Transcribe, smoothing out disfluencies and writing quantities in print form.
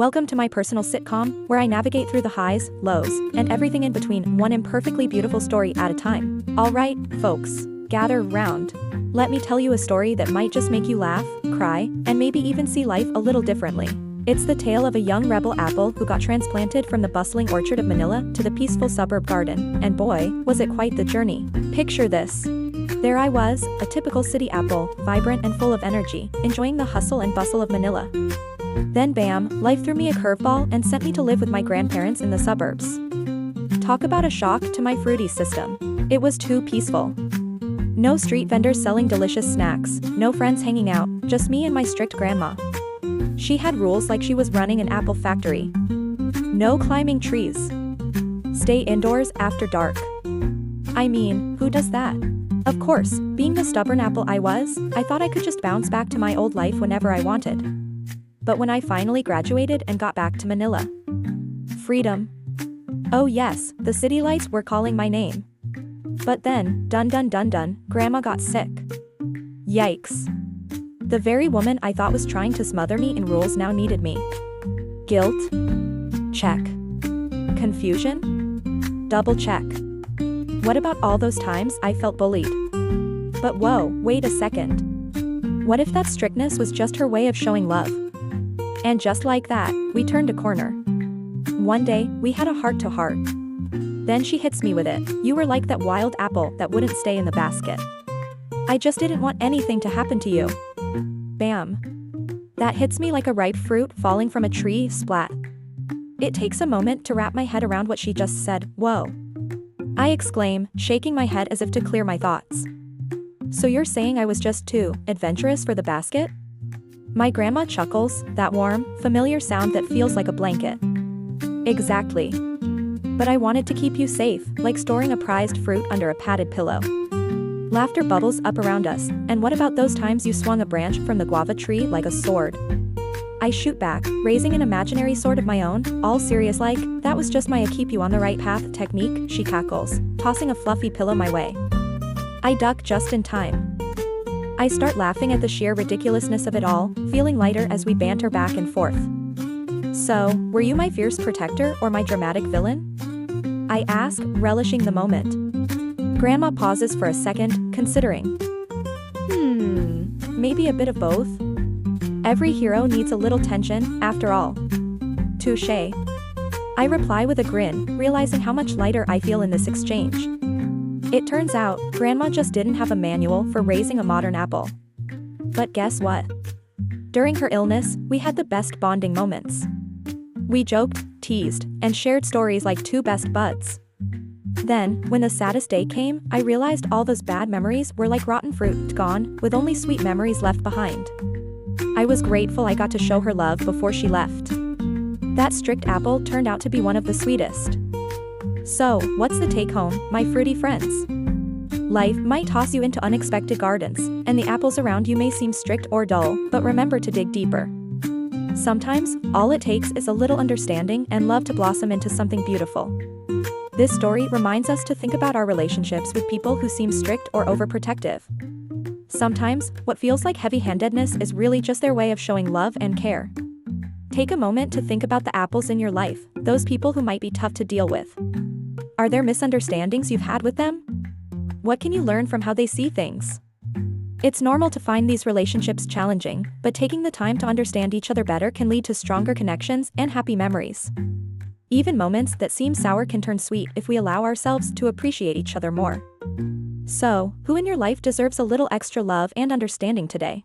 Welcome to my personal sitcom, where I navigate through the highs, lows, and everything in between, one imperfectly beautiful story at a time. Alright, folks, gather round. Let me tell you a story that might just make you laugh, cry, and maybe even see life a little differently. It's the tale of a young rebel apple who got transplanted from the bustling orchard of Manila to the peaceful suburb garden, and boy, was it quite the journey. Picture this. There I was, a typical city apple, vibrant and full of energy, enjoying the hustle and bustle of Manila. Then bam, life threw me a curveball and sent me to live with my grandparents in the suburbs. Talk about a shock to my fruity system. It was too peaceful. No street vendors selling delicious snacks, no friends hanging out, just me and my strict grandma. She had rules like she was running an apple factory. No climbing trees. Stay indoors after dark. I mean, who does that? Of course, being the stubborn apple I was, I thought I could just bounce back to my old life whenever I wanted. But when I finally graduated and got back to Manila, freedom. Oh yes, the city lights were calling my name. But then, dun, Grandma got sick. Yikes. The very woman I thought was trying to smother me in rules now needed me. Guilt? Check. Confusion? Double check. What about all those times I felt bullied? But whoa, wait a second. What if that strictness was just her way of showing love? And just like that, we turned a corner. One day, we had a heart-to-heart. Then she hits me with it. You were like that wild apple that wouldn't stay in the basket. I just didn't want anything to happen to you. Bam. That hits me like a ripe fruit falling from a tree, splat. It takes a moment to wrap my head around what she just said. Whoa. I exclaim, shaking my head as if to clear my thoughts. So you're saying I was just too adventurous for the basket? My grandma chuckles, that warm, familiar sound that feels like a blanket. Exactly. But I wanted to keep you safe, like storing a prized fruit under a padded pillow. Laughter bubbles up around us, and what about those times you swung a branch from the guava tree like a sword? I shoot back, raising an imaginary sword of my own, all serious like, that was just my keep you on the right path technique, she cackles, tossing a fluffy pillow my way. I duck just in time. I start laughing at the sheer ridiculousness of it all, feeling lighter as we banter back and forth. So, were you my fierce protector or my dramatic villain? I ask, relishing the moment. Grandma pauses for a second, considering. Maybe a bit of both? Every hero needs a little tension, after all. Touché. I reply with a grin, realizing how much lighter I feel in this exchange. It turns out, Grandma just didn't have a manual for raising a modern apple. But guess what? During her illness, we had the best bonding moments. We joked, teased, and shared stories like two best buds. Then, when the saddest day came, I realized all those bad memories were like rotten fruit, gone, with only sweet memories left behind. I was grateful I got to show her love before she left. That strict apple turned out to be one of the sweetest. So, what's the take-home, my fruity friends? Life might toss you into unexpected gardens, and the apples around you may seem strict or dull, but remember to dig deeper. Sometimes, all it takes is a little understanding and love to blossom into something beautiful. This story reminds us to think about our relationships with people who seem strict or overprotective. Sometimes, what feels like heavy-handedness is really just their way of showing love and care. Take a moment to think about the apples in your life, those people who might be tough to deal with. Are there misunderstandings you've had with them? What can you learn from how they see things? It's normal to find these relationships challenging, but taking the time to understand each other better can lead to stronger connections and happy memories. Even moments that seem sour can turn sweet if we allow ourselves to appreciate each other more. So, who in your life deserves a little extra love and understanding today?